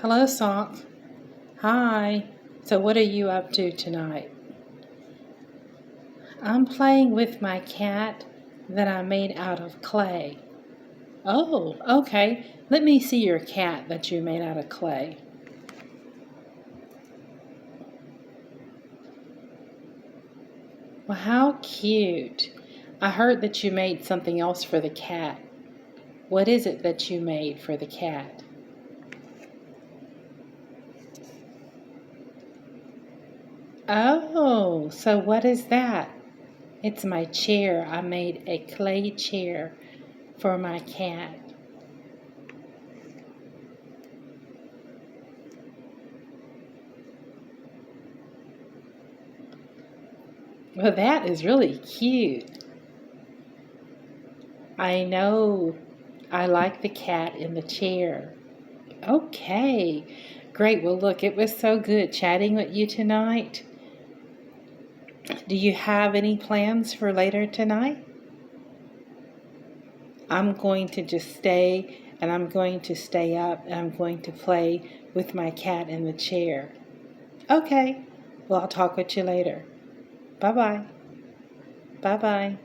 Hello, Sonk. Hi. So what are you up to tonight? I'm playing with my cat that I made out of clay. Oh, okay. Let me see your cat that you made out of clay. Well, how cute. I heard that you made something else for the cat. What is it that you made for the cat? Oh, so what is that? It's my chair. I made a clay chair for my cat. Well, that is really cute. I know. I like the cat in the chair. Okay. Great. Well, look, it was so good chatting with you tonight. Do you have any plans for later tonight? I'm going to just stay and I'm going to stay up and I'm going to play with my cat in the chair. Okay. Well, I'll talk with you later. Bye bye. Bye bye.